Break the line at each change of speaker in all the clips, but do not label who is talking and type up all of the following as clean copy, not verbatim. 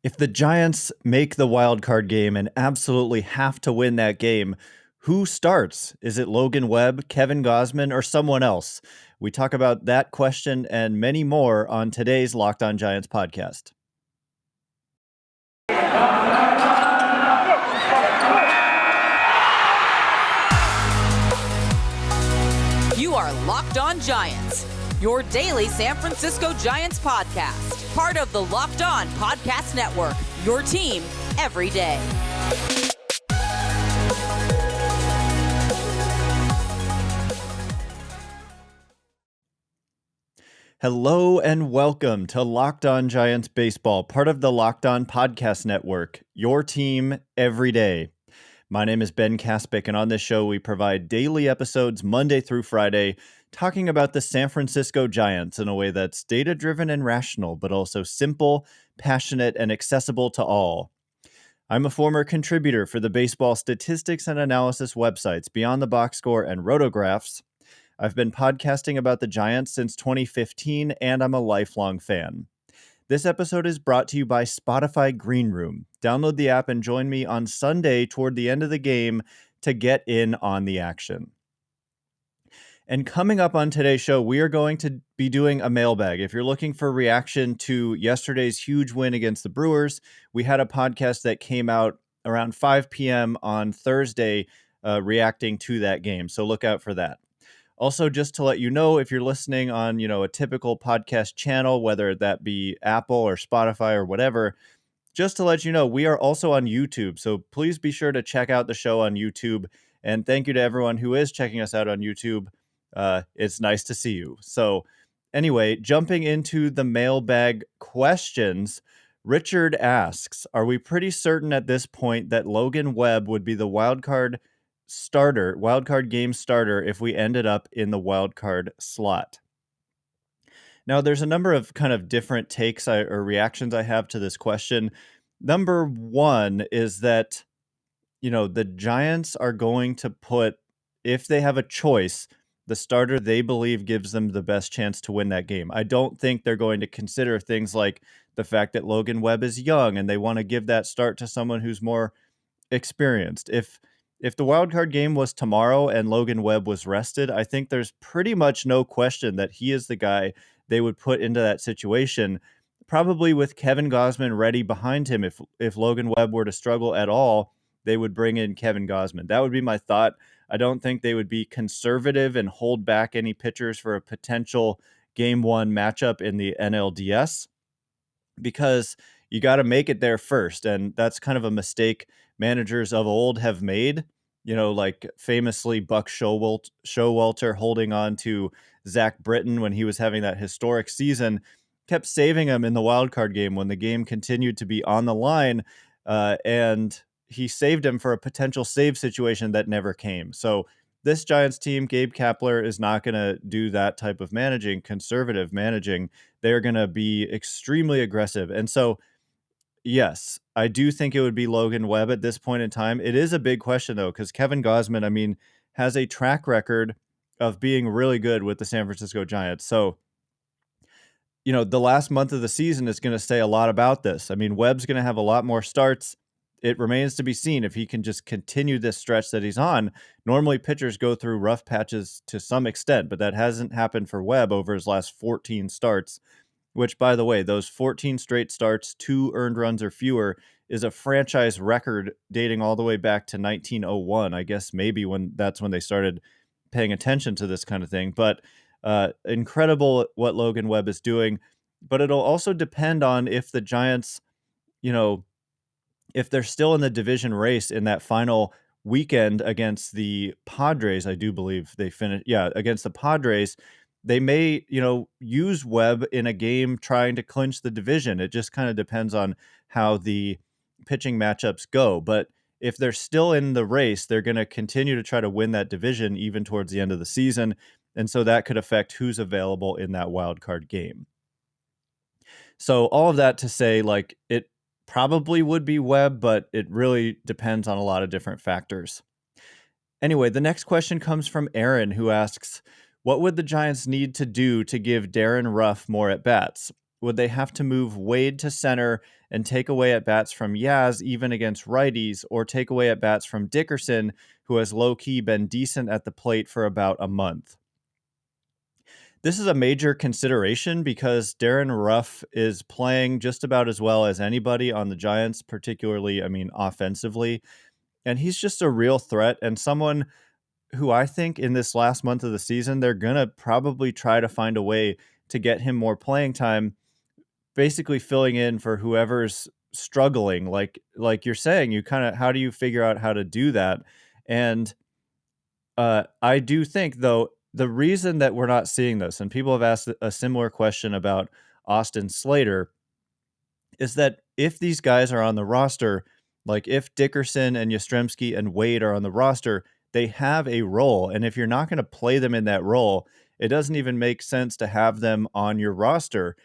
If the Giants make the wild card game and absolutely have to win that game, who starts? Is it Logan Webb, Kevin Gausman, or someone else? We talk about that question and many more on today's Locked On Giants podcast.
You are Locked On Giants, your daily San Francisco Giants podcast, part of the Locked On Podcast Network, your team every day.
Hello and welcome to Locked On Giants Baseball, part of the Locked On Podcast Network, your team every day. My name is Ben Kaspick, and on this show, we provide daily episodes Monday through Friday, talking about the San Francisco Giants in a way that's data-driven and rational, but also simple, passionate, and accessible to all. I'm a former contributor for the baseball statistics and analysis websites Beyond the Box Score and Rotographs. I've been podcasting about the Giants since 2015, and I'm a lifelong fan. This episode is brought to you by Spotify Green Room. Download the app and join me on Sunday toward the end of the game to get in on the action. And coming up on today's show, we are going to be doing a mailbag. If you're looking for reaction to yesterday's huge win against the Brewers, we had a podcast that came out around 5 p.m. on Thursday reacting to that game. So look out for that. Also, just to let you know, if you're listening on, a typical podcast channel, whether that be Apple or Spotify or whatever, just to let you know, we are also on YouTube. So please be sure to check out the show on YouTube. And thank you to everyone who is checking us out on YouTube. It's nice to see you. So anyway, jumping into the mailbag questions, Richard asks, are we pretty certain at this point that Logan Webb would be the wildcard game starter if we ended up in the wildcard slot? Now, there's a number of kind of different takes or reactions I have to this question. Number one is that, the Giants are going to put, if they have a choice, the starter they believe gives them the best chance to win that game. I don't think they're going to consider things like the fact that Logan Webb is young and they want to give that start to someone who's more experienced. If the wildcard game was tomorrow and Logan Webb was rested, I think there's pretty much no question that he is the guy they would put into that situation, probably with Kevin Gausman ready behind him. If Logan Webb were to struggle at all, they would bring in Kevin Gausman. That would be my thought. I don't think they would be conservative and hold back any pitchers for a potential game one matchup in the NLDS, because you got to make it there first. And that's kind of a mistake managers of old have made, like famously Buck Showalter holding on to Zach Britton when he was having that historic season, kept saving him in the wild card game when the game continued to be on the line, and he saved him for a potential save situation that never came. So this Giants team, Gabe Kapler is not going to do that type of conservative managing. They're going to be extremely aggressive. And so, yes, I do think it would be Logan Webb at this point in time. It is a big question, though, because Kevin Gausman, has a track record of being really good with the San Francisco Giants. So, the last month of the season is going to say a lot about this. Webb's going to have a lot more starts. It remains to be seen if he can just continue this stretch that he's on. Normally, pitchers go through rough patches to some extent, but that hasn't happened for Webb over his last 14 starts, which, by the way, those 14 straight starts, 2 earned runs or fewer, is a franchise record dating all the way back to 1901. I guess maybe that's when they started paying attention to this kind of thing. But incredible what Logan Webb is doing. But it'll also depend on if the Giants, if they're still in the division race in that final weekend against the Padres. I do believe they finished, against the Padres. They may, use Webb in a game trying to clinch the division. It just kind of depends on how the pitching matchups go. But if they're still in the race, they're going to continue to try to win that division even towards the end of the season. And so that could affect who's available in that wild card game. So all of that to say, it probably would be Webb, but it really depends on a lot of different factors. Anyway, the next question comes from Aaron, who asks, what would the Giants need to do to give Darin Ruf more at-bats? would they have to move Wade to center and take away at bats from Yaz, even against righties, or take away at bats from Dickerson, who has low-key been decent at the plate for about a month? This is a major consideration because Darin Ruf is playing just about as well as anybody on the Giants, particularly, I mean, offensively. And he's just a real threat and someone who I think in this last month of the season, they're going to probably try to find a way to get him more playing time, basically filling in for whoever's struggling. Like you're saying, you kind of, how do you figure out how to do that? And I do think, though, the reason that we're not seeing this, and people have asked a similar question about Austin Slater, is that if these guys are on the roster, like if Dickerson and Yastrzemski and Wade are on the roster, they have a role. And if you're not going to play them in that role, it doesn't even make sense to have them on your roster.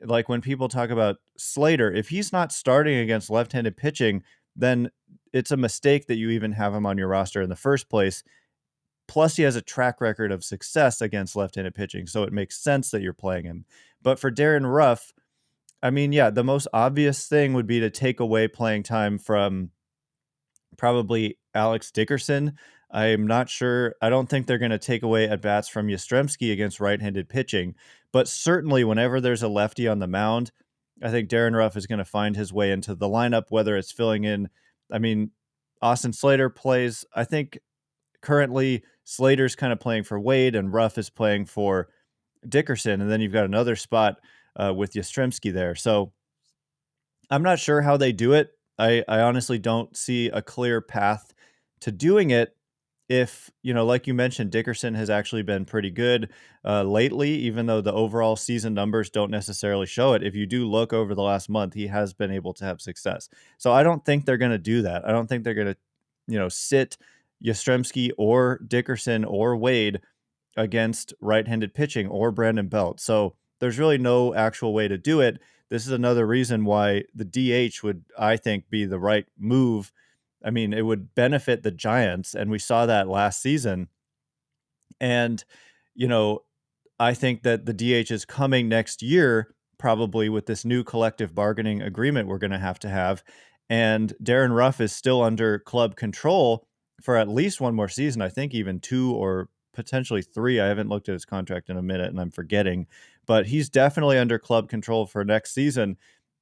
Like when people talk about Slater, if he's not starting against left-handed pitching, then it's a mistake that you even have him on your roster in the first place. Plus, he has a track record of success against left-handed pitching, so it makes sense that you're playing him. But for Darin Ruf, I mean, yeah, the most obvious thing would be to take away playing time from probably Alex Dickerson. I'm not sure. I don't think they're going to take away at bats from Yastrzemski against right-handed pitching, but certainly whenever there's a lefty on the mound, I think Darin Ruf is going to find his way into the lineup, whether it's filling in. I mean, Austin Slater plays, I think currently Slater's kind of playing for Wade and Ruf is playing for Dickerson. And then you've got another spot with Yastrzemski there. So I'm not sure how they do it. I honestly don't see a clear path to doing it. If, like you mentioned, Dickerson has actually been pretty good lately, even though the overall season numbers don't necessarily show it. If you do look over the last month, he has been able to have success. So I don't think they're going to do that. I don't think they're going to, sit Yastrzemski or Dickerson or Wade against right-handed pitching or Brandon Belt. So there's really no actual way to do it. This is another reason why the DH would, I think, be the right move. I mean, it would benefit the Giants, and we saw that last season. And, I think that the DH is coming next year, probably with this new collective bargaining agreement we're going to have. And Darin Ruf is still under club control for at least one more season. I think even 2 or potentially 3. I haven't looked at his contract in a minute and I'm forgetting, but he's definitely under club control for next season.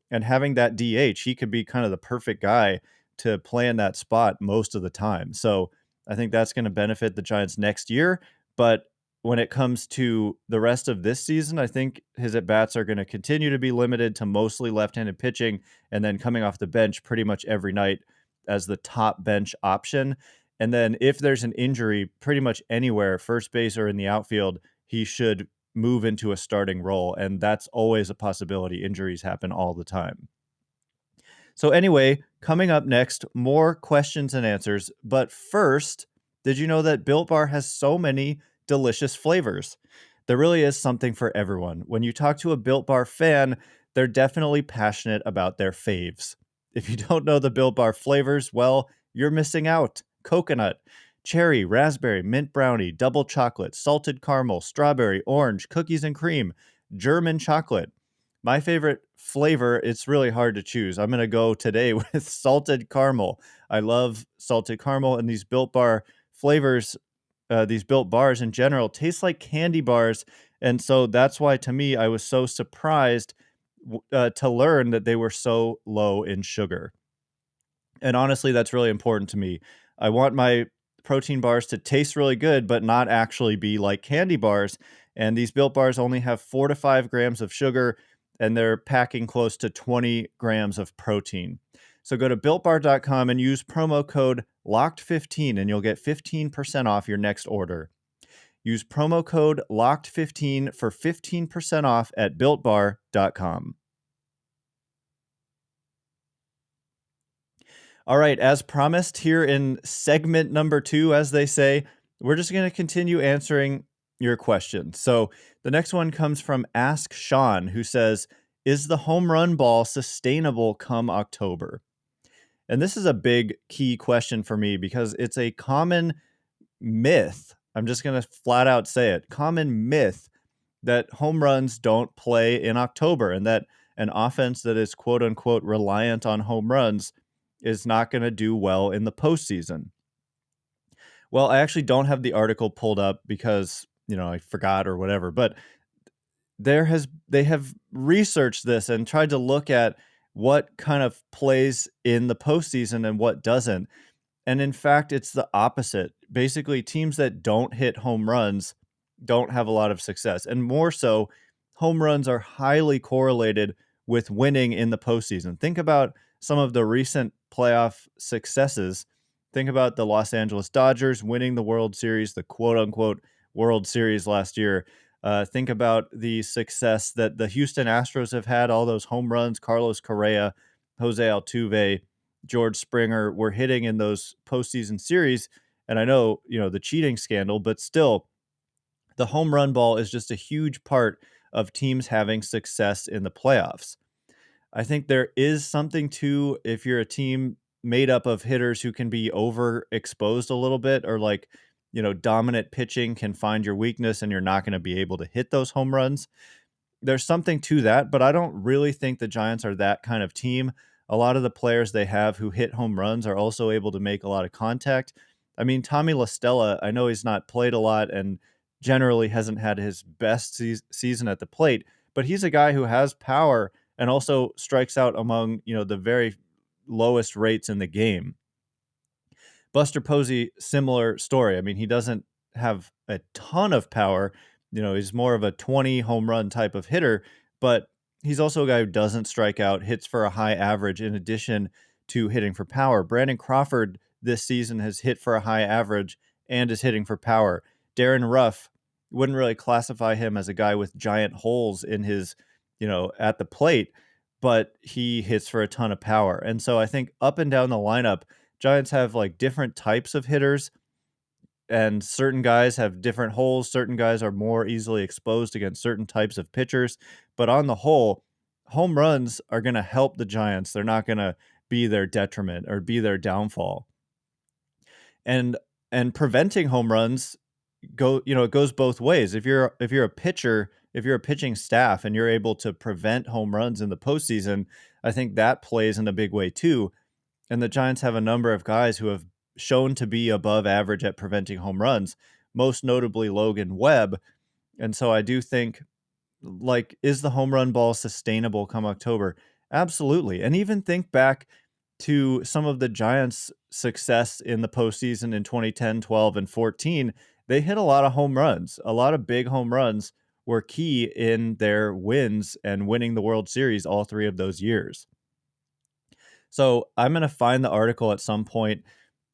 And having that DH, he could be kind of the perfect guy to play in that spot most of the time. So I think that's going to benefit the Giants next year. But when it comes to the rest of this season, I think his at-bats are going to continue to be limited to mostly left-handed pitching and then coming off the bench pretty much every night as the top bench option. And then if there's an injury pretty much anywhere, first base or in the outfield, he should move into a starting role. And that's always a possibility. Injuries happen all the time. So anyway, coming up next, more questions and answers. But first, did you know that Built Bar has so many delicious flavors? There really is something for everyone. When you talk to a Built Bar fan, they're definitely passionate about their faves. If you don't know the Built Bar flavors, well, you're missing out. Coconut, cherry, raspberry, mint brownie, double chocolate, salted caramel, strawberry, orange, cookies and cream, German chocolate. My favorite flavor, it's really hard to choose. I'm going to go today with salted caramel. I love salted caramel, and these Built Bar flavors, these Built Bars in general, taste like candy bars. And so that's why, to me, I was so surprised to learn that they were so low in sugar. And honestly, that's really important to me. I want my protein bars to taste really good, but not actually be like candy bars. And these Built Bars only have 4 to 5 grams of sugar, and they're packing close to 20 grams of protein. So go to BuiltBar.com and use promo code LOCKED15 and you'll get 15% off your next order. Use promo code LOCKED15 for 15% off at BuiltBar.com. All right, as promised here in segment number 2, as they say, we're just going to continue answering your questions. So the next one comes from Ask Sean, who says, is the home run ball sustainable come October? And this is a big key question for me because it's a common myth. I'm just going to flat out say it. Common myth that home runs don't play in October, and that an offense that is quote unquote reliant on home runs is not going to do well in the postseason. Well, I actually don't have the article pulled up because, I forgot or whatever, but they have researched this and tried to look at what kind of plays in the postseason and what doesn't. And in fact, it's the opposite. Basically, teams that don't hit home runs don't have a lot of success. And more so, home runs are highly correlated with winning in the postseason. Think about some of the recent playoff successes. Think about the Los Angeles Dodgers winning the World Series, the quote unquote World Series last year. Think about the success that the Houston Astros have had, all those home runs, Carlos Correa, Jose Altuve, George Springer were hitting in those postseason series. And I know, the cheating scandal, but still, the home run ball is just a huge part of teams having success in the playoffs. I think there is something to if you're a team made up of hitters who can be overexposed a little bit, or like, dominant pitching can find your weakness and you're not going to be able to hit those home runs. There's something to that, but I don't really think the Giants are that kind of team. A lot of the players they have who hit home runs are also able to make a lot of contact. I mean, Tommy La Stella, I know he's not played a lot and generally hasn't had his best season at the plate, but he's a guy who has power and also strikes out among, the very lowest rates in the game. Buster Posey, similar story. I mean, he doesn't have a ton of power. He's more of a 20 home run type of hitter, but he's also a guy who doesn't strike out, hits for a high average in addition to hitting for power. Brandon Crawford this season has hit for a high average and is hitting for power. Darin Ruf, wouldn't really classify him as a guy with giant holes in his, at the plate, but he hits for a ton of power. And so I think up and down the lineup, Giants have like different types of hitters, and certain guys have different holes. Certain guys are more easily exposed against certain types of pitchers. But on the whole, home runs are going to help the Giants. They're not going to be their detriment or be their downfall. And preventing home runs it goes both ways. If you're a pitcher, if you're a pitching staff and you're able to prevent home runs in the postseason, I think that plays in a big way too. And the Giants have a number of guys who have shown to be above average at preventing home runs, most notably Logan Webb. And so I do think, like, is the home run ball sustainable come October? Absolutely. And even think back to some of the Giants' success in the postseason in 2010, 12, and 14. They hit a lot of home runs. A lot of big home runs were key in their wins and winning the World Series all three of those years. So I'm going to find the article at some point,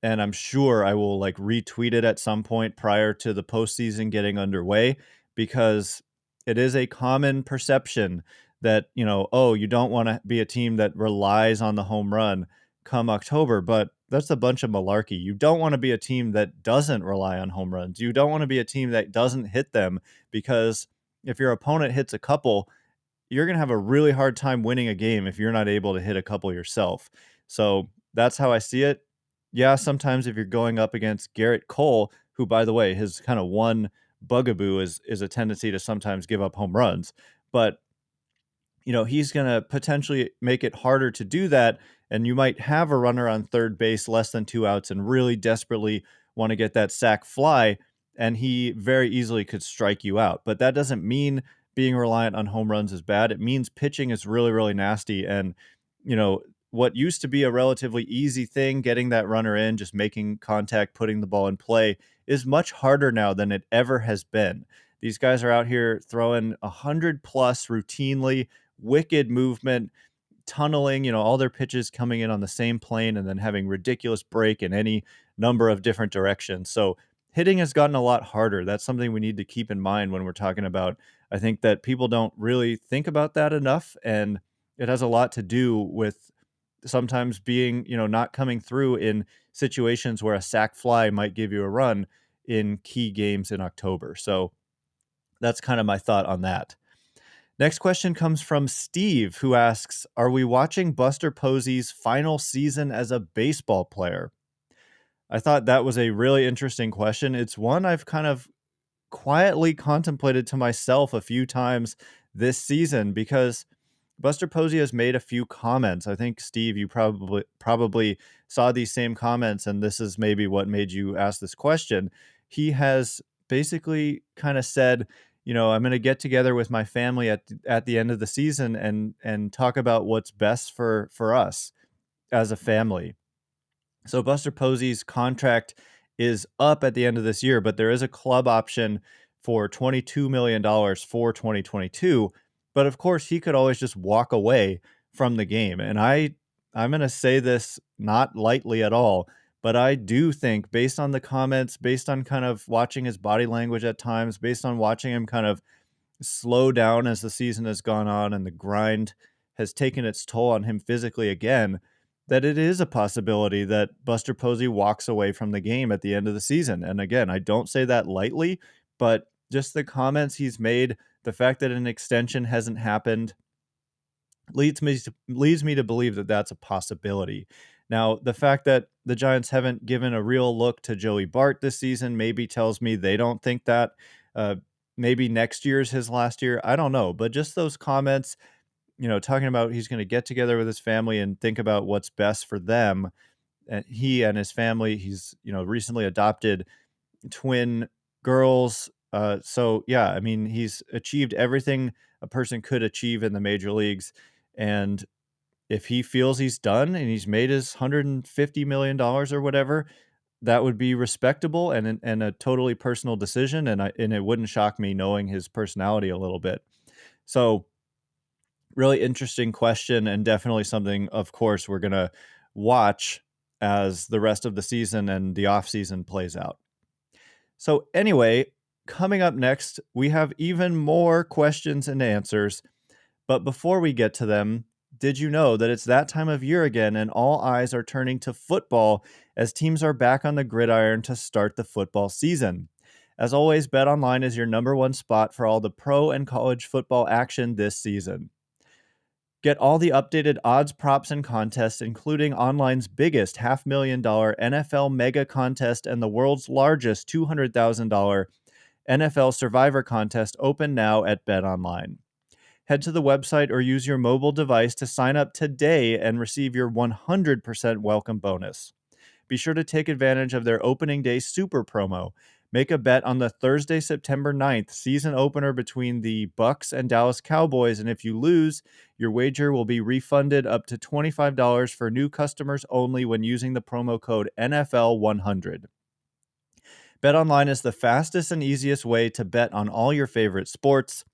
and I'm sure I will like retweet it at some point prior to the postseason getting underway, because it is a common perception that, oh, you don't want to be a team that relies on the home run come October, but that's a bunch of malarkey. You don't want to be a team that doesn't rely on home runs. You don't want to be a team that doesn't hit them, because if your opponent hits a couple, you're going to have a really hard time winning a game if you're not able to hit a couple yourself. So that's how I see it. Yeah, sometimes if you're going up against Garrett Cole, who, by the way, his kind of one bugaboo is a tendency to sometimes give up home runs, but he's going to potentially make it harder to do that. And you might have a runner on third base, less than 2 outs, and really desperately want to get that sac fly, and he very easily could strike you out. But that doesn't mean being reliant on home runs is bad. It means pitching is really, really nasty. And, what used to be a relatively easy thing, getting that runner in, just making contact, putting the ball in play, is much harder now than it ever has been. These guys are out here throwing 100 plus routinely, wicked movement, tunneling, all their pitches coming in on the same plane and then having ridiculous break in any number of different directions. So hitting has gotten a lot harder. That's something we need to keep in mind when we're talking about. I think that people don't really think about that enough, and it has a lot to do with sometimes being, not coming through in situations where a sac fly might give you a run in key games in October. So that's kind of my thought on that. Next question comes from Steve, who asks, are we watching Buster Posey's final season as a baseball player? I thought that was a really interesting question. It's one I've kind of quietly contemplated to myself a few times this season, because Buster Posey has made a few comments. I think, Steve, you probably saw these same comments, and this is maybe what made you ask this question. He has basically kind of said, I'm going to get together with my family at the end of the season and talk about what's best for us as a family. So Buster Posey's contract is up at the end of this year, but there is a club option for $22 million for 2022. But of course, he could always just walk away from the game. And I'm going to say this not lightly at all, but I do think, based on the comments, based on kind of watching his body language at times, based on watching him kind of slow down as the season has gone on and the grind has taken its toll on him physically again, that it is a possibility that Buster Posey walks away from the game at the end of the season. And again, I don't say that lightly, but just the comments he's made, the fact that an extension hasn't happened, leads me to believe that that's a possibility. Now, the fact that the Giants haven't given a real look to Joey Bart this season maybe tells me they don't think that. Maybe next year's his last year. I don't know. But just those comments, talking about he's going to get together with his family and think about what's best for them. And he and his family, he's, recently adopted twin girls. So yeah, I mean, he's achieved everything a person could achieve in the major leagues. And if he feels he's done and he's made his $150 million or whatever, that would be respectable and a totally personal decision. And it wouldn't shock me, knowing his personality a little bit. So really interesting question, and definitely something, of course, we're going to watch as the rest of the season and the off season plays out. So anyway, coming up next, we have even more questions and answers. But before we get to them, did you know that it's that time of year again and all eyes are turning to football as teams are back on the gridiron to start the football season? As always, BetOnline is your number one spot for all the pro and college football action this season. Get all the updated odds, props, and contests, including online's biggest $500,000 NFL mega contest and the world's largest $200,000 NFL Survivor contest, open now at BetOnline. Head to the website or use your mobile device to sign up today and receive your 100% welcome bonus. Be sure to take advantage of their opening day super promo. Make a bet on the Thursday, September 9th season opener between the Bucks and Dallas Cowboys, and if you lose, your wager will be refunded up to $25 for new customers only when using the promo code NFL100. BetOnline is the fastest and easiest way to bet on all your favorite sports.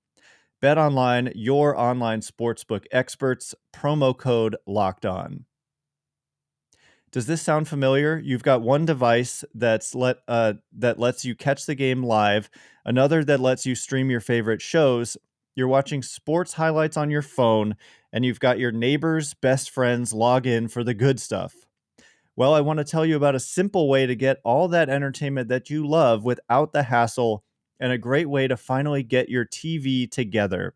BetOnline, your online sportsbook experts. Promo code LOCKEDON. Does this sound familiar? You've got one device that lets you catch the game live, another that lets you stream your favorite shows. You're watching sports highlights on your phone, and you've got your neighbors, best friends log in for the good stuff. Well, I want to tell you about a simple way to get all that entertainment that you love without the hassle, and a great way to finally get your TV together.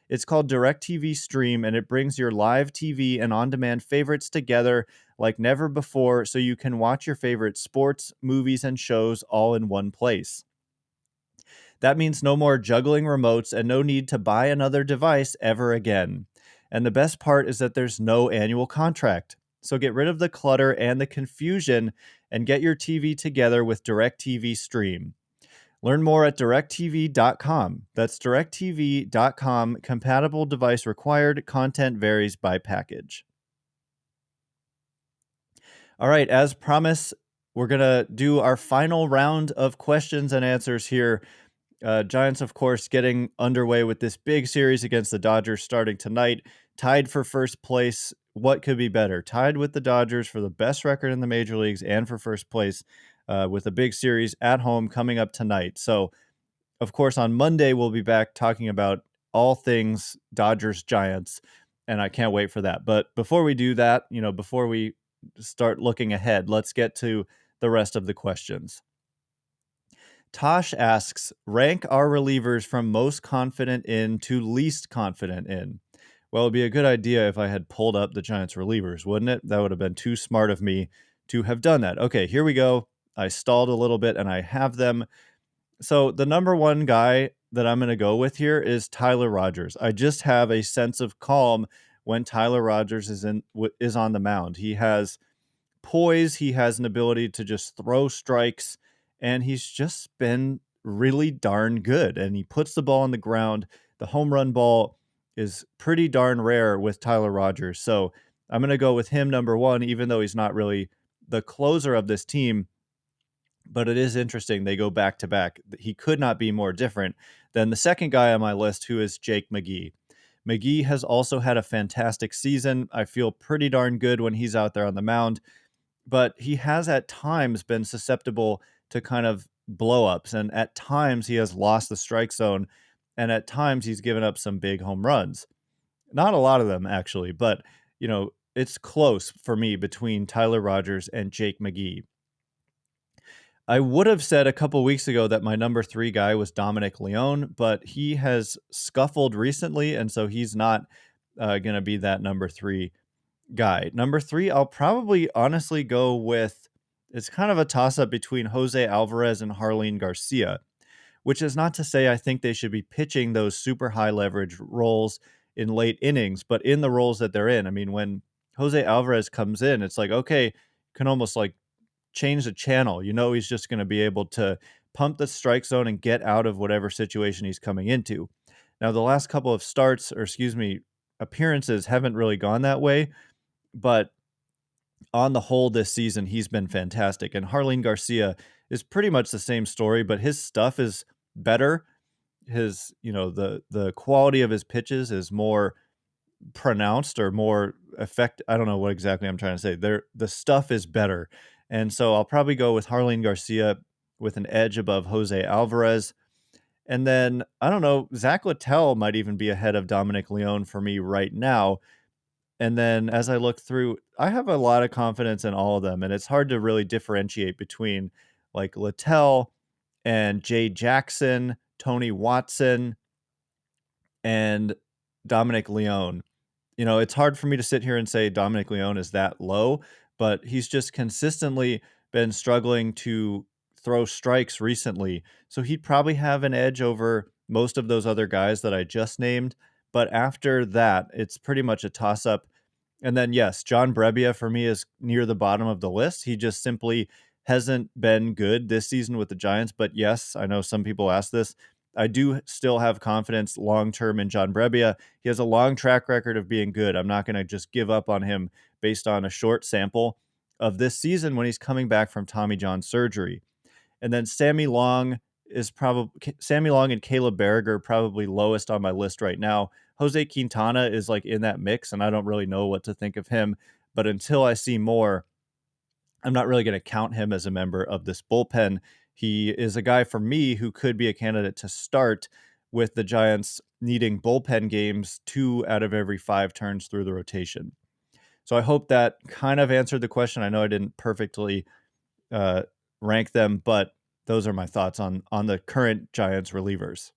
It's called DirecTV Stream, and it brings your live TV and on-demand favorites together like never before, so you can watch your favorite sports, movies, and shows all in one place. That means no more juggling remotes and no need to buy another device ever again. And the best part is that there's no annual contract. So get rid of the clutter and the confusion and get your TV together with DirecTV Stream. Learn more at directtv.com. That's directtv.com. Compatible device required. Content varies by package. All right, as promised, we're going to do our final round of questions and answers here. Giants, of course, getting underway with this big series against the Dodgers starting tonight. Tied for first place. What could be better? Tied with the Dodgers for the best record in the major leagues and for first place with a big series at home coming up tonight. So, of course, on Monday, we'll be back talking about all things Dodgers Giants, and I can't wait for that. But before we do that, before we start looking ahead, let's get to the rest of the questions. Tosh asks, rank our relievers from most confident in to least confident in. Well, it'd be a good idea if I had pulled up the Giants relievers, wouldn't it? That would have been too smart of me to have done that. Okay, here we go. I stalled a little bit and I have them. So the number one guy that I'm going to go with here is Tyler Rogers. I just have a sense of calm when Tyler Rogers is on the mound. He has poise, he has an ability to just throw strikes, and he's just been really darn good. And he puts the ball on the ground. The home run ball is pretty darn rare with Tyler Rogers. So I'm going to go with him number one, even though he's not really the closer of this team. But it is interesting. They go back to back. He could not be more different than the second guy on my list, who is Jake McGee. McGee has also had a fantastic season. I feel pretty darn good when he's out there on the mound, but he has at times been susceptible to kind of blow-ups, and at times he has lost the strike zone, and at times he's given up some big home runs. Not a lot of them, actually, but, it's close for me between Tyler Rogers and Jake McGee. I would have said a couple weeks ago that my number 3 guy was Dominic Leone, but he has scuffled recently, and so he's not going to be that number 3 guy. Number 3, I'll probably honestly go with, it's kind of a toss-up between Jose Alvarez and Harleen Garcia, which is not to say I think they should be pitching those super high leverage roles in late innings, but in the roles that they're in. I mean, when Jose Alvarez comes in, it's like, okay, you can almost like change the channel. He's just going to be able to pump the strike zone and get out of whatever situation he's coming into. Now, the last couple of appearances haven't really gone that way, but on the whole this season, he's been fantastic. And Harleen Garcia is pretty much the same story, but his stuff is better. The quality of his pitches is more pronounced or more effect. I don't know what exactly I'm trying to say. The stuff is better. And so I'll probably go with Harleen Garcia with an edge above Jose Alvarez. And then, I don't know, Zach Littell might even be ahead of Dominic Leone for me right now. And then as I look through, I have a lot of confidence in all of them, and it's hard to really differentiate between like Littell and Jay Jackson, Tony Watson, and Dominic Leone. It's hard for me to sit here and say Dominic Leone is that low, but he's just consistently been struggling to throw strikes recently. So he'd probably have an edge over most of those other guys that I just named. But after that, it's pretty much a toss up. And then, yes, John Brebbia for me is near the bottom of the list. He just simply hasn't been good this season with the Giants. But yes, I know some people ask this. I do still have confidence long-term in John Brebbia. He has a long track record of being good. I'm not going to just give up on him based on a short sample of this season when he's coming back from Tommy John surgery. And then Sammy Long and Caleb Berriger probably lowest on my list right now. Jose Quintana is like in that mix, and I don't really know what to think of him. But until I see more, I'm not really going to count him as a member of this bullpen. He is a guy for me who could be a candidate to start with the Giants needing bullpen games 2 out of every 5 turns through the rotation. So I hope that kind of answered the question. I know I didn't perfectly rank them, but those are my thoughts on the current Giants relievers.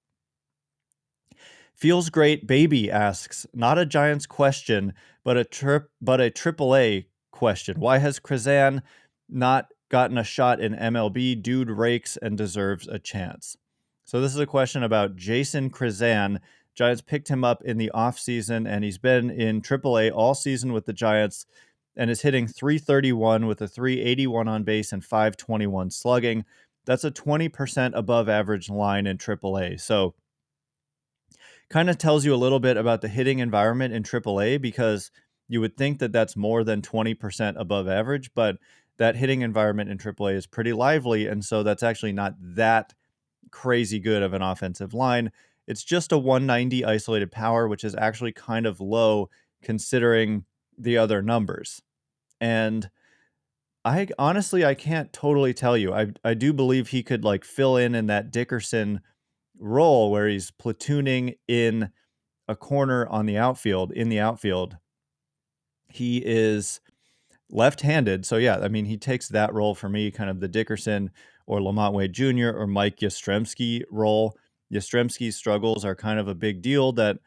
Feels Great Baby asks, not a Giants question, but a AAA question. Why has Krizan not gotten a shot in MLB? Dude rakes and deserves a chance. So this is a question about Jason Krizan. Giants picked him up in the offseason, and he's been in AAA all season with the Giants and is hitting .331 with a .381 on base and .521 slugging. That's a 20% above average line in AAA. So kind of tells you a little bit about the hitting environment in AAA, because you would think that that's more than 20% above average, but that hitting environment in AAA is pretty lively, and so that's actually not that crazy good of an offensive line. It's just a 190 isolated power, which is actually kind of low considering the other numbers. And I can't totally tell you. I do believe he could like fill in that Dickerson role where he's platooning in a corner in the outfield. He is left-handed. So yeah, I mean, he takes that role for me, kind of the Dickerson or LaMonte Wade Jr. or Mike Yastrzemski role. Yastrzemski's struggles are kind of a big deal that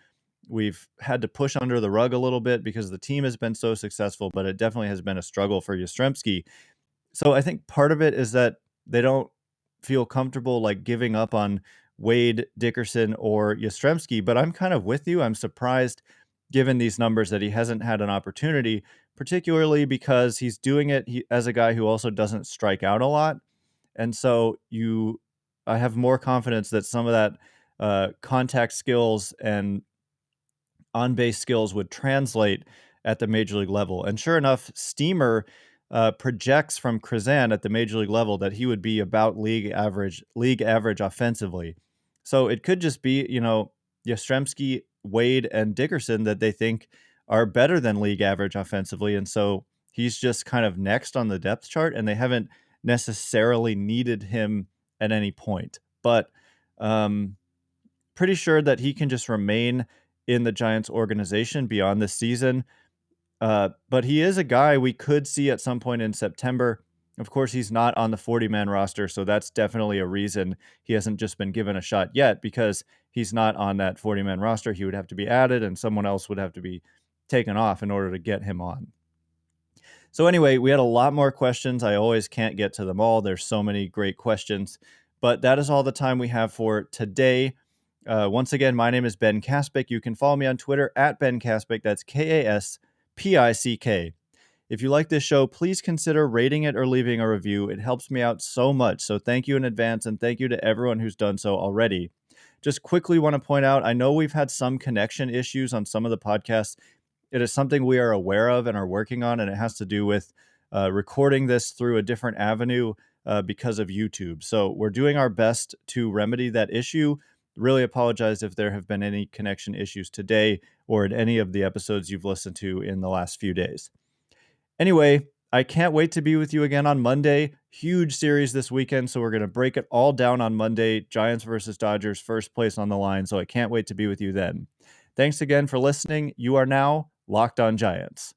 we've had to push under the rug a little bit because the team has been so successful, but it definitely has been a struggle for Yastrzemski. So I think part of it is that they don't feel comfortable like giving up on Wade, Dickerson, or Yastrzemski, but I'm kind of with you. I'm surprised, given these numbers, that he hasn't had an opportunity, particularly because he's doing it as a guy who also doesn't strike out a lot. And so I have more confidence that some of that contact skills and on-base skills would translate at the major league level. And sure enough, Steamer projects from Krizan at the major league level that he would be about league average offensively. So it could just be, Yastrzemski, Wade, and Dickerson that they think are better than league average offensively. And so he's just kind of next on the depth chart, and they haven't necessarily needed him at any point. But pretty sure that he can just remain in the Giants organization beyond this season. But he is a guy we could see at some point in September. Of course, he's not on the 40-man roster, so that's definitely a reason he hasn't just been given a shot yet, because he's not on that 40-man roster. He would have to be added, and someone else would have to be taken off in order to get him on. So anyway, we had a lot more questions. I always can't get to them all. There's so many great questions, but that is all the time we have for today. Once again, my name is Ben Kaspick. You can follow me on Twitter at Ben Kaspick. That's Kaspick. If you like this show, please consider rating it or leaving a review. It helps me out so much. So thank you in advance, and thank you to everyone who's done so already. Just quickly want to point out, I know we've had some connection issues on some of the podcasts. It is something we are aware of and are working on, and it has to do with recording this through a different avenue because of YouTube. So we're doing our best to remedy that issue. Really apologize if there have been any connection issues today or in any of the episodes you've listened to in the last few days. Anyway, I can't wait to be with you again on Monday. Huge series this weekend, so we're going to break it all down on Monday. Giants versus Dodgers, first place on the line, so I can't wait to be with you then. Thanks again for listening. You are now Locked On Giants.